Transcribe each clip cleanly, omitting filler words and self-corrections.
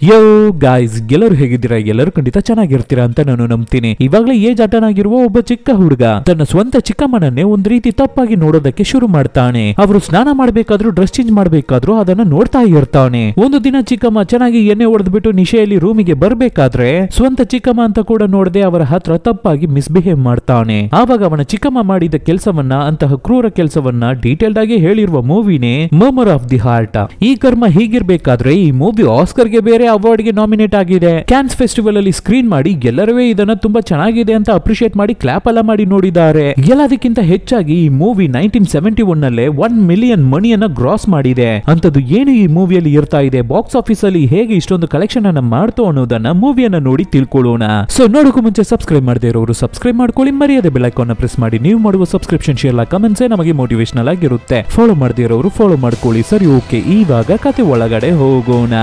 ಯೋ guys, ಎಲ್ಲರೂ ಹೇಗಿದ್ದೀರಾ? ಎಲ್ಲರೂ ಖಂಡಿತ ಚೆನ್ನಾಗಿರ್ತೀರಾ ಅಂತ ನಾನು ನಂಬ್ತೀನಿ. ಇವಾಗಲೇ ಏಜ್ ಅಟನ್ ಆಗಿರುವ ಒಬ್ಬ ಚಿಕ್ಕ ಹುಡುಗ ತನ್ನ ಸ್ವಂತ ಚಿಕ್ಕಮ್ಮನನ್ನೇ ಒಂದ್ ರೀತಿ ತಪ್ಪಾಗಿ ನೋಡೋದಕ್ಕೆ ಶುರು ಮಾಡ್ತಾನೆ. ಅವರು ಸ್ನಾನ ಮಾಡ್ಬೇಕಾದ್ರೂ ಡ್ರೆಸ್ ಚೇಂಜ್ ಮಾಡ್ಬೇಕಾದ್ರೂ ಅದನ್ನ ನೋಡ್ತಾ ಇರ್ತಾನೆ. ಒಂದು ದಿನ ಚಿಕ್ಕಮ್ಮ ಚೆನ್ನಾಗಿ ಎಣ್ಣೆ ಹೊಡೆದ್ಬಿಟ್ಟು ನಿಶೆಯಲ್ಲಿ ರೂಮಿಗೆ ಬರ್ಬೇಕಾದ್ರೆ ಸ್ವಂತ ಚಿಕ್ಕಮ್ಮ ಅಂತ ಕೂಡ ನೋಡದೆ ಅವರ ಹತ್ರ ತಪ್ಪಾಗಿ ಮಿಸ್ಬಿಹೇವ್ ಮಾಡ್ತಾನೆ. ಆವಾಗ ಅವನ ಚಿಕ್ಕಮ್ಮ ಮಾಡಿದ ಕೆಲಸವನ್ನ, ಅಂತಹ ಕ್ರೂರ ಕೆಲಸವನ್ನ ಡೀಟೇಲ್ಡ್ ಆಗಿ ಹೇಳಿರುವ ಮೂವಿನೇ ಮರ್ಮರ್ ಆಫ್ ದಿ ಹಾರ್ಟ್. ಈ ಕರ್ಮ ಹೀಗಿರ್ಬೇಕಾದ್ರೆ ಈ ಮೂವಿ ಆಸ್ಕರ್ಗೆ ಬೇರೆ ಅವಾರ್ಡ್ ಗೆ ನಾಮಿನೇಟ್ ಆಗಿದೆ. ಕ್ಯಾನ್ಸ್ ಫೆಸ್ಟಿವಲ್ ಅಲ್ಲಿ ಸ್ಕ್ರೀನ್ ಮಾಡಿ ಎಲ್ಲರೂ ಇದನ್ನ ತುಂಬಾ ಚೆನ್ನಾಗಿದೆ ಅಂತ ಅಪ್ರಿಶಿಯೇಟ್ ಮಾಡಿ ಕ್ಲಾಪ್ ಎಲ್ಲ ಮಾಡಿ ನೋಡಿದ್ದಾರೆ. ಎಲ್ಲದಕ್ಕಿಂತ ಹೆಚ್ಚಾಗಿ ಈ ಮೂವಿ 1971 ನಲ್ಲೇ 1 ಮಿಲಿಯನ್ ಮನಿಯನ್ನ ಗ್ರಾಸ್ ಮಾಡಿದೆ. ಅಂತದ್ದು ಏನು ಈ ಮೂವಿಯಲ್ಲಿ ಇರ್ತಾ ಇದೆ, ಬಾಕ್ಸ್ ಆಫೀಸ್ ಅಲ್ಲಿ ಹೇಗೆ ಇಷ್ಟೊಂದು ಕಲೆಕ್ಷನ್ ಅನ್ನ ಮಾಡ್ತು ಅನ್ನೋದನ್ನ ಮೂವಿಯನ್ನ ನೋಡಿ ತಿಳ್ಕೊಳ್ಳೋಣ. ಸೊ ನೋಡೋಕು ಮುಂಚೆ ಸಬ್ಸ್ಕ್ರೈಬ್ ಮಾಡದೇ ಇರೋರು ಸಬ್ಸ್ಕ್ರೈಬ್ ಮಾಡ್ಕೊಳ್ಳಿ, ಮರ್ಯಾದೆ ಬೆಲ್ ಐಕಾನ್ ನ ಪ್ರೆಸ್ ಮಾಡಿ. ನೀವು ಮಾಡುವ ಸಬ್ಸ್ಕ್ರಿಪ್ಷನ್ ಶೇರ್ ಕಮೆಂಟ್ಸ್ ನಮಗೆ ಮೋಟಿವೇಶನಲ್ ಆಗಿರುತ್ತೆ. ಫಾಲೋ ಮಾಡದೇ ಇರೋರು ಫಾಲೋ ಮಾಡ್ಕೊಳ್ಳಿ. ಸರಿ, ಓಕೆ, ಇವಾಗ ಕತೆ ಒಳಗಡೆ ಹೋಗೋಣ.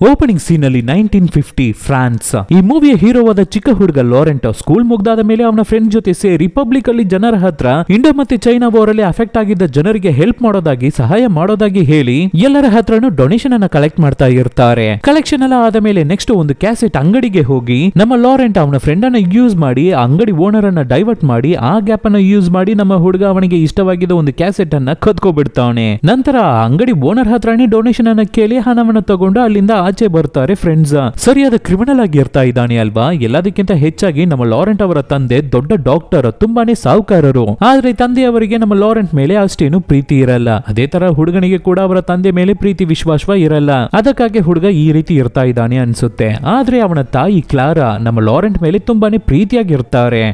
ಓಪನಿಂಗ್ ಸೀನ್ ಅಲ್ಲಿ 1950 ಫ್ರಾನ್ಸ್. ಈ ಮೂವಿಯ ಹೀರೋವಾದ ಚಿಕ್ಕ ಹುಡುಗ ಲಾರೆಂಟ್ ಸ್ಕೂಲ್ ಮುಗ್ದಾದ ಮೇಲೆ ಅವನ ಫ್ರೆಂಡ್ ಜೊತೆ ಸೇರಿ ಪಬ್ಲಿಕ್ ಅಲ್ಲಿ ಜನರ ಹತ್ರ ಇಂಡಿಯಾ ಮತ್ತೆ ಚೈನಾ ವಾರ್ ಅಲ್ಲಿ ಅಫೆಕ್ಟ್ ಆಗಿದ್ದ ಜನರಿಗೆ ಹೆಲ್ಪ್ ಮಾಡೋದಾಗಿ, ಸಹಾಯ ಮಾಡೋದಾಗಿ ಹೇಳಿ ಎಲ್ಲರ ಹತ್ರನೂ ಡೊನೇಷನ್ ಅನ್ನ ಕಲೆಕ್ಟ್ ಮಾಡ್ತಾ ಇರ್ತಾರೆ. ಕಲೆಕ್ಷನ್ ಎಲ್ಲ ಆದ ಮೇಲೆ ನೆಕ್ಸ್ಟ್ ಒಂದು ಕ್ಯಾಸೆಟ್ ಅಂಗಡಿಗೆ ಹೋಗಿ ನಮ್ಮ ಲಾರೆಂಟ್ ಅವನ ಫ್ರೆಂಡ್ ಅನ್ನ ಯೂಸ್ ಮಾಡಿ ಅಂಗಡಿ ಓನರ್ ಅನ್ನ ಡೈವರ್ಟ್ ಮಾಡಿ ಆ ಗ್ಯಾಪ್ ಅನ್ನ ಯೂಸ್ ಮಾಡಿ ನಮ್ಮ ಹುಡುಗ ಅವನಿಗೆ ಇಷ್ಟವಾಗಿದ್ದ ಒಂದು ಕ್ಯಾಸೆಟ್ ಅನ್ನ ಕದ್ಕೊಬಿಡ್ತಾನೆ. ನಂತರ ಅಂಗಡಿ ಓನರ್ ಹತ್ರನೇ ಡೊನೇಷನ್ ಅನ್ನ ಕೇಳಿ ಹಣವನ್ನ ತಗೊಂಡು ಅಲ್ಲಿಂದ ಆಚೆ ಬರ್ತಾರೆ ಫ್ರೆಂಡ್ಸ್. ಸರಿಯಾದ ಕ್ರಿಮಿನಲ್ ಆಗಿ ಇರ್ತಾ ಇದ್ದಾನೆ ಅಲ್ವಾ? ಎಲ್ಲದಕ್ಕಿಂತ ಹೆಚ್ಚಾಗಿ ನಮ್ಮ ಲಾರೆಂಟ್ ಅವರ ತಂದೆ ದೊಡ್ಡ ಡಾಕ್ಟರ್, ತುಂಬಾನೇ ಸಾಹುಕಾರರು. ಆದ್ರೆ ತಂದೆಯವರಿಗೆ ನಮ್ಮ ಲಾರೆಂಟ್ ಮೇಲೆ ಅಷ್ಟೇನು ಪ್ರೀತಿ ಇರಲ್ಲ. ಅದೇ ತರ ಹುಡುಗನಿಗೆ ಕೂಡ ಅವರ ತಂದೆ ಮೇಲೆ ಪ್ರೀತಿ ವಿಶ್ವಾಸ ಇರಲ್ಲ. ಅದಕ್ಕಾಗಿ ಹುಡುಗ ಈ ರೀತಿ ಇರ್ತಾ ಇದ್ದಾನೆ ಅನ್ಸುತ್ತೆ. ಆದ್ರೆ ಅವನ ತಾಯಿ ಕ್ಲಾರಾ ನಮ್ಮ ಲಾರೆಂಟ್ ಮೇಲೆ ತುಂಬಾನೇ ಪ್ರೀತಿಯಾಗಿರ್ತಾರೆ.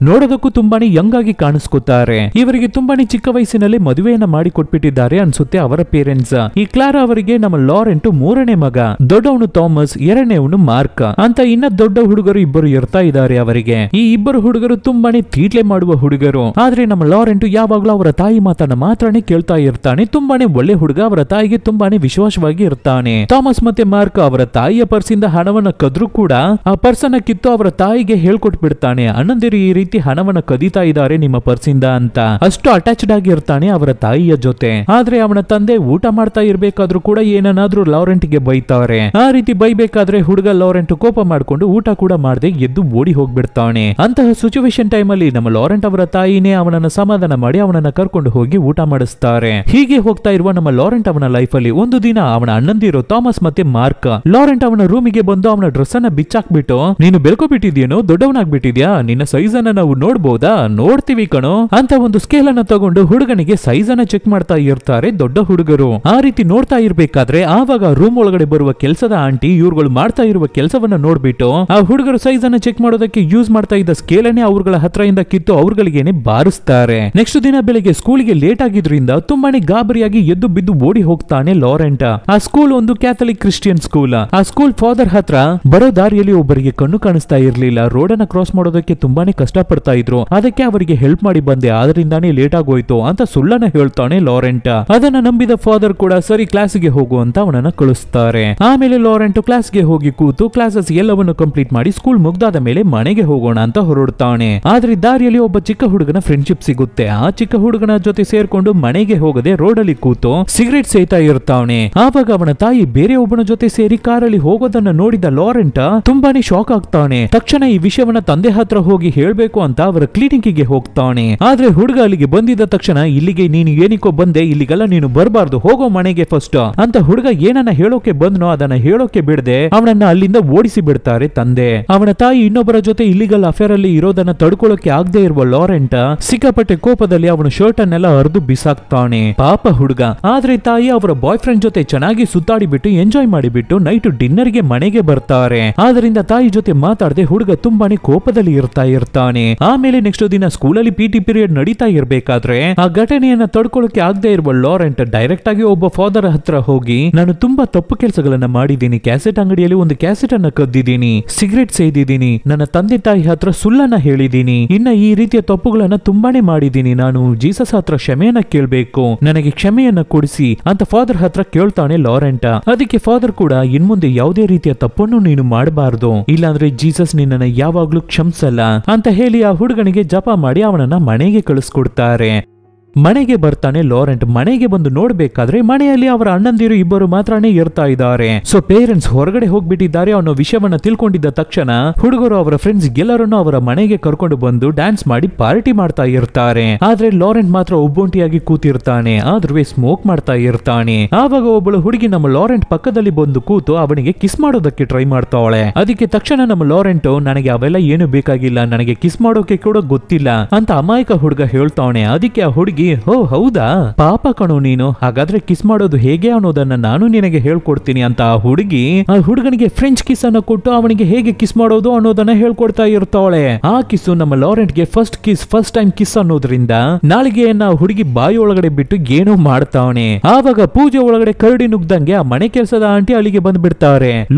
ನೋಡೋದಕ್ಕೂ ತುಂಬಾನೇ ಯಂಗ್ ಆಗಿ ಕಾಣಿಸ್ಕೊತಾರೆ. ಇವರಿಗೆ ತುಂಬಾನೇ ಚಿಕ್ಕ ವಯಸ್ಸಿನಲ್ಲಿ ಮದುವೆಯನ್ನ ಮಾಡಿ ಕೊಟ್ಬಿಟ್ಟಿದ್ದಾರೆ ಅನ್ಸುತ್ತೆ ಅವರ ಪೇರೆಂಟ್ಸ್. ಈ ಕ್ಲಾರಾ ಅವರಿಗೆ ನಮ್ಮ ಲಾರೆಂಟ್ ಮೂರನೇ ಮಗ. ದೊಡ್ಡವನು ಥಾಮಸ್, ಎರಡನೇವನು ಮಾರ್ಕ್ ಅಂತ ಇನ್ನ ದೊಡ್ಡ ಹುಡುಗರು ಇಬ್ಬರು ಇರ್ತಾ ಇದ್ದಾರೆ ಅವರಿಗೆ. ಈ ಇಬ್ಬರು ಹುಡುಗರು ತುಂಬಾನೇ ತೀಟ್ಲೆ ಮಾಡುವ ಹುಡುಗರು. ಆದ್ರೆ ನಮ್ಮ ಲಾರೆಂಟ್ ಯಾವಾಗ್ಲೂ ಅವರ ತಾಯಿ ಮಾತನ್ನ ಮಾತ್ರನೇ ಕೇಳ್ತಾ ಇರ್ತಾನೆ. ತುಂಬಾನೇ ಒಳ್ಳೆ ಹುಡುಗ, ಅವರ ತಾಯಿಗೆ ತುಂಬಾನೇ ವಿಶ್ವಾಸವಾಗಿ ಇರ್ತಾನೆ. ಥಾಮಸ್ ಮತ್ತೆ ಮಾರ್ಕ್ ಅವರ ತಾಯಿಯ ಪರ್ಸಿಂದ ಹಣವನ್ನ ಕದ್ರು ಕೂಡ ಆ ಪರ್ಸನ್ನ ಕಿತ್ತು ಅವರ ತಾಯಿಗೆ ಹೇಳ್ಕೊಟ್ಬಿಡ್ತಾನೆ. ಅಣ್ಣಂದಿರು ಈ ಹಣವನ್ನ ಕದೀತಾ ಇದ್ದಾರೆ ನಿಮ್ಮ ಪರ್ಸಿಂದ ಅಂತ. ಅಷ್ಟು ಅಟ್ಯಾಚ್ಡ್ ಆಗಿರ್ತಾನೆ ಅವರ ತಾಯಿಯ ಜೊತೆ. ಆದ್ರೆ ಅವನ ತಂದೆ ಊಟ ಮಾಡ್ತಾ ಇರ್ಬೇಕಾದ್ರೂ ಕೂಡ ಏನನ್ನಾದ್ರೂ ಲಾರೆಂಟ್ ಗೆ ಬೈತಾರೆ. ಆ ರೀತಿ ಬೈಬೇಕಾದ್ರೆ ಹುಡುಗ ಲಾರೆಂಟ್ ಕೋಪ ಮಾಡ್ಕೊಂಡು ಊಟ ಕೂಡ ಮಾಡದೆ ಎದ್ದು ಓಡಿ ಹೋಗ್ಬಿಡ್ತಾನೆ. ಅಂತಹ ಸಿಚುವೇಶನ್ ಟೈಮ್ ಅಲ್ಲಿ ನಮ್ಮ ಲಾರೆಂಟ್ ಅವರ ತಾಯಿನೇ ಅವನನ್ನ ಸಮಾಧಾನ ಮಾಡಿ ಅವನನ್ನ ಕರ್ಕೊಂಡು ಹೋಗಿ ಊಟ ಮಾಡಿಸ್ತಾರೆ. ಹೀಗೆ ಹೋಗ್ತಾ ಇರುವ ನಮ್ಮ ಲಾರೆಂಟ್ ಅವನ ಲೈಫ್ ಅಲ್ಲಿ ಒಂದು ದಿನ ಅವನ ಅಣ್ಣಂದಿರೋ ಥಾಮಸ್ ಮತ್ತೆ ಮಾರ್ಕ್ ಲಾರೆಂಟ್ ಅವನ ರೂಮಿಗೆ ಬಂದು ಅವನ ಡ್ರೆಸ್ ಅನ್ನ ಬಿಚ್ಚಾಕ್ಬಿಟ್ಟು, ನೀನು ಬೆಳ್ಕೊಬಿಟ್ಟಿದ್ಯೇನೋ, ದೊಡ್ಡವನಾಗ್ಬಿಟ್ಟಿದ್ಯಾ, ನಿನ್ನ ಸೈಜ್ ಅನ್ನ ನಾವು ನೋಡ್ಬೋದಾ? ನೋಡ್ತೀವಿ ಕಣೋ ಅಂತ ಒಂದು ಸ್ಕೇಲ್ ಅನ್ನ ತಗೊಂಡು ಹುಡುಗನಿಗೆ ಸೈಜ್ ಅನ್ನ ಚೆಕ್ ಮಾಡ್ತಾ ಇರ್ತಾರೆ ದೊಡ್ಡ ಹುಡುಗರು. ಆ ರೀತಿ ನೋಡ್ತಾ ಇರ್ಬೇಕಾದ್ರೆ ಆವಾಗ ರೂಮ್ ಒಳಗಡೆ ಬರುವ ಕೆಲಸದ ಆಂಟಿ ಇವ್ರುಗಳು ಮಾಡ್ತಾ ಇರುವ ಕೆಲಸವನ್ನ ನೋಡ್ಬಿಟ್ಟು ಆ ಹುಡುಗರು ಸೈಜ್ ಅನ್ನ ಚೆಕ್ ಮಾಡೋದಕ್ಕೆ ಯೂಸ್ ಮಾಡ್ತಾ ಇದ್ದ ಸ್ಕೇಲ್ ಅನ್ನೇ ಅವ್ರಗಳ ಹತ್ರದಿಂದ ಕಿತ್ತು ಅವ್ರಗಳಿಗೇನೆ ಬಾರಿಸ್ತಾರೆ. ನೆಕ್ಸ್ಟ್ ದಿನ ಬೆಳಿಗ್ಗೆ ಸ್ಕೂಲ್ಗೆ ಲೇಟ್ ಆಗಿದ್ರಿಂದ ತುಂಬಾನೇ ಗಾಬರಿಯಾಗಿ ಎದ್ದು ಬಿದ್ದು ಓಡಿ ಹೋಗ್ತಾನೆ ಲಾರೆಂಟ್. ಆ ಸ್ಕೂಲ್ ಒಂದು ಕ್ಯಾಥಲಿಕ್ ಕ್ರಿಶ್ಚಿಯನ್ ಸ್ಕೂಲ್. ಆ ಸ್ಕೂಲ್ ಫಾದರ್ ಹತ್ರ ಬರೋ ದಾರಿಯಲ್ಲಿ ಒಬ್ಬರಿಗೆ ಕಣ್ಣು ಕಾಣಿಸ್ತಾ ಇರ್ಲಿಲ್ಲ. ರೋಡ್ ಅನ್ನ ಕ್ರಾಸ್ ಮಾಡೋದಕ್ಕೆ ತುಂಬಾನೇ ಕಷ್ಟ ಪಡ್ತಾ ಇದ್ರು. ಅದಕ್ಕೆ ಅವರಿಗೆ ಹೆಲ್ಪ್ ಮಾಡಿ ಬಂದೆ, ಆದ್ರಿಂದಾನೇ ಲೇಟ್ ಆಗೋಯ್ತು ಅಂತ ಸುಳ್ಳನ್ನ ಹೇಳ್ತಾನೆ ಲಾರೆಂಟ್. ಅದನ್ನ ನಂಬಿದ ಫಾದರ್ ಕೂಡ ಸರಿ ಕ್ಲಾಸ್ಗೆ ಹೋಗು ಅಂತ ಅವನನ್ನ ಕಳಿಸ್ತಾರೆ. ಆಮೇಲೆ ಲಾರೆಂಟ್ ಕ್ಲಾಸ್ಗೆ ಹೋಗಿ ಕೂತು ಕ್ಲಾಸಸ್ ಎಲ್ಲವನ್ನು ಕಂಪ್ಲೀಟ್ ಮಾಡಿ ಸ್ಕೂಲ್ ಮುಗ್ದಾದ ಮೇಲೆ ಮನೆಗೆ ಹೋಗೋಣ ಅಂತ ಹೊರಡ್ತಾನೆ. ಆದ್ರೆ ದಾರಿಯಲ್ಲಿ ಒಬ್ಬ ಚಿಕ್ಕ ಹುಡುಗನ ಫ್ರೆಂಡ್ಶಿಪ್ ಸಿಗುತ್ತೆ. ಆ ಚಿಕ್ಕ ಹುಡುಗನ ಜೊತೆ ಸೇರ್ಕೊಂಡು ಮನೆಗೆ ಹೋಗದೆ ರೋಡ್ ಅಲ್ಲಿ ಕೂತು ಸಿಗರೇಟ್ ಸೇತಾ ಇರ್ತಾನೆ. ಆವಾಗ ಅವನ ತಾಯಿ ಬೇರೆ ಒಬ್ಬನ ಜೊತೆ ಸೇರಿ ಕಾರಲ್ಲಿ ಹೋಗೋದನ್ನ ನೋಡಿದ ಲಾರೆಂಟ್ ತುಂಬಾನೇ ಶಾಕ್ ಆಗ್ತಾನೆ. ತಕ್ಷಣ ಈ ವಿಷಯವನ್ನ ತಂದೆ ಹತ್ರ ಹೋಗಿ ಹೇಳ್ಬೇಕು ಅಂತ ಅವರ ಕ್ಲಿನಿಕ್ ಗೆ ಹೋಗ್ತಾನೆ. ಆದ್ರೆ ಹುಡುಗ ಅಲ್ಲಿಗೆ ಬಂದಿದ್ದ ತಕ್ಷಣ, ಇಲ್ಲಿಗೆ ನೀನು ಏನಿಕೋ ಬಂದೆ, ಇಲ್ಲಿಗೆಲ್ಲ ನೀನು ಬರಬಾರ್ದು, ಹೋಗೋ ಮನೆಗೆ ಫಸ್ಟ್ ಅಂತ ಹುಡುಗ ಏನನ್ನ ಹೇಳೋಕೆ ಬಂದ್ನೋ ಅದನ್ನ ಹೇಳೋಕೆ ಬಿಡದೆ ಅವನನ್ನ ಅಲ್ಲಿಂದ ಓಡಿಸಿ ಬಿಡ್ತಾರೆ ತಂದೆ. ಅವನ ತಾಯಿ ಇನ್ನೊಬ್ಬರ ಜೊತೆ ಇಲ್ಲಿಗಲ್ ಅಫೇರ್ ಅಲ್ಲಿ ಇರೋದನ್ನ ತಡ್ಕೊಳ್ಳೋಕೆ ಆಗದೆ ಇರುವ ಲಾರೆಂಟ್ ಸಿಕ್ಕಾಪಟ್ಟೆ ಕೋಪದಲ್ಲಿ ಅವನ ಶರ್ಟ್ ಅನ್ನೆಲ್ಲ ಹರಿದು ಬಿಸಾಕ್ತಾನೆ. ಪಾಪ ಹುಡುಗ. ಆದ್ರೆ ತಾಯಿ ಅವರ ಬಾಯ್ ಫ್ರೆಂಡ್ ಜೊತೆ ಚೆನ್ನಾಗಿ ಸುತ್ತಾಡಿ ಬಿಟ್ಟು ಎಂಜಾಯ್ ಮಾಡಿಬಿಟ್ಟು ನೈಟ್ ಡಿನ್ನರ್ ಗೆ ಮನೆಗೆ ಬರ್ತಾರೆ. ಆದ್ರಿಂದ ತಾಯಿ ಜೊತೆ ಮಾತಾಡದೆ ಹುಡುಗ ತುಂಬಾನೇ ಕೋಪದಲ್ಲಿ ಇರ್ತಾನೆ. ಆಮೇಲೆ ನೆಕ್ಸ್ಟ್ ದಿನ ಸ್ಕೂಲಲ್ಲಿ ಪಿಟಿ ಪೀರಿಯಡ್ ನಡೀತಾ ಇರ್ಬೇಕಾದ್ರೆ ಆ ಘಟನೆಯನ್ನ ತಡ್ಕೊಳ್ಳೋಕೆ ಆಗದೆ ಇರುವ ಲಾರೆಂಟ್ ಡೈರೆಕ್ಟ್ ಆಗಿ ಒಬ್ಬ ಫಾದರ್ ಹತ್ರ ಹೋಗಿ, ನಾನು ತುಂಬಾ ತಪ್ಪು ಕೆಲಸಗಳನ್ನ ಮಾಡಿದ್ದೀನಿ, ಕ್ಯಾಸೆಟ್ ಅಂಗಡಿಯಲ್ಲಿ ಒಂದು ಕ್ಯಾಸೆಟ್ ಅನ್ನ ಕದ್ದಿದ್ದೀನಿ, ಸಿಗರೇಟ್ ಸೇದಿದ್ದೀನಿ, ನನ್ನ ತಂದೆ ತಾಯಿ ಹತ್ರ ಸುಳ್ಳನ್ನ ಹೇಳಿದ್ದೀನಿ, ಇನ್ನ ಈ ರೀತಿಯ ತಪ್ಪುಗಳನ್ನ ತುಂಬಾನೇ ಮಾಡಿದ್ದೀನಿ, ನಾನು ಜೀಸಸ್ ಹತ್ರ ಕ್ಷಮೆಯನ್ನ ಕೇಳ್ಬೇಕು, ನನಗೆ ಕ್ಷಮೆಯನ್ನ ಕೊಡಿಸಿ ಅಂತ ಫಾದರ್ ಹತ್ರ ಕೇಳ್ತಾನೆ ಲಾರೆಂಟ್. ಅದಕ್ಕೆ ಫಾದರ್ ಕೂಡ ಇನ್ಮುಂದೆ ಯಾವುದೇ ರೀತಿಯ ತಪ್ಪನ್ನು ನೀನು ಮಾಡಬಾರದು, ಇಲ್ಲಾಂದ್ರೆ ಜೀಸಸ್ ನಿನ್ನನ್ನ ಯಾವಾಗ್ಲೂ ಕ್ಷಮಿಸಲ್ಲ ಅಂತ ಹೇಳಿ ಅಲ್ಲಿ ಆ ಹುಡುಗನಿಗೆ ಜಪ ಮಾಡಿ ಅವನನ್ನ ಮನೆಗೆ ಕಳಿಸ್ಕೊಡ್ತಾರೆ. ಮನೆಗೆ ಬರ್ತಾನೆ ಲಾರೆಂಟ್. ಮನೆಗೆ ಬಂದು ನೋಡ್ಬೇಕಾದ್ರೆ ಮನೆಯಲ್ಲಿ ಅವರ ಅಣ್ಣಂದಿರು ಇಬ್ಬರು ಮಾತ್ರನೇ ಇರ್ತಾ ಇದ್ದಾರೆ. ಸೊ ಪೇರೆಂಟ್ಸ್ ಹೊರಗಡೆ ಹೋಗ್ಬಿಟ್ಟಿದ್ದಾರೆ ಅನ್ನೋ ವಿಷಯವನ್ನ ತಿಳ್ಕೊಂಡಿದ್ದ ತಕ್ಷಣ ಹುಡುಗರು ಅವರ ಫ್ರೆಂಡ್ಸ್ ಎಲ್ಲರನ್ನೂ ಅವರ ಮನೆಗೆ ಕರ್ಕೊಂಡು ಬಂದು ಡ್ಯಾನ್ಸ್ ಮಾಡಿ ಪಾರ್ಟಿ ಮಾಡ್ತಾ ಇರ್ತಾರೆ. ಆದ್ರೆ ಲಾರೆಂಟ್ ಮಾತ್ರ ಒಬ್ಬೊಂಟಿಯಾಗಿ ಕೂತಿರ್ತಾನೆ. ಆದ್ರೂ ಸ್ಮೋಕ್ ಮಾಡ್ತಾ ಇರ್ತಾನೆ. ಆವಾಗ ಒಬ್ಬಳು ಹುಡುಗಿ ನಮ್ಮ ಲಾರೆಂಟ್ ಪಕ್ಕದಲ್ಲಿ ಬಂದು ಕೂತು ಅವನಿಗೆ ಕಿಸ್ ಮಾಡೋದಕ್ಕೆ ಟ್ರೈ ಮಾಡ್ತಾವಳೆ. ಅದಕ್ಕೆ ತಕ್ಷಣ ನಮ್ಮ ಲಾರೆಂಟ್ ನನಗೆ ಅವೆಲ್ಲ ಏನು ಬೇಕಾಗಿಲ್ಲ, ನನಗೆ ಕಿಸ್ ಮಾಡೋಕೆ ಕೂಡ ಗೊತ್ತಿಲ್ಲ ಅಂತ ಅಮಾಯಕ ಹುಡುಗ ಹೇಳ್ತಾವನೆ. ಅದಕ್ಕೆ ಆ ಹುಡುಗಿ ಓ ಹೌದಾ, ಪಾಪ ಕಣೋ ನೀನು, ಹಾಗಾದ್ರೆ ಕಿಸ್ ಮಾಡೋದು ಹೇಗೆ ಅನ್ನೋದನ್ನ ನಾನು ನಿನಗೆ ಹೇಳ್ಕೊಡ್ತೀನಿ ಅಂತ ಆ ಹುಡುಗನಿಗೆ ಫ್ರೆಂಚ್ ಕಿಸ್ ಅನ್ನ ಕೊಟ್ಟು ಅವನಿಗೆ ಹೇಗೆ ಕಿಸ್ ಮಾಡೋದು ಅನ್ನೋದನ್ನ ಹೇಳ್ಕೊಡ್ತಾ ಇರ್ತಾವಳೆ. ಆ ಕಿಸ್ಸು ನಮ್ಮ ಲಾರೆಂಟ್ಗೆ ಫಸ್ಟ್ ಟೈಮ್ ಕಿಸ್ ಅನ್ನೋದ್ರಿಂದ ನಾಲಿಗೆಯನ್ನ ಹುಡುಗಿ ಬಾಯಿ ಒಳಗಡೆ ಬಿಟ್ಟು ಏನೋ ಮಾಡ್ತಾವನೆ. ಆವಾಗ ಪೂಜೆ ಒಳಗಡೆ ಕರಡಿ ನುಗ್ದಂಗೆ ಆ ಮನೆ ಕೆಲಸದ ಆಂಟಿ ಅಲ್ಲಿಗೆ ಬಂದ್ಬಿಡ್ತಾರೆ.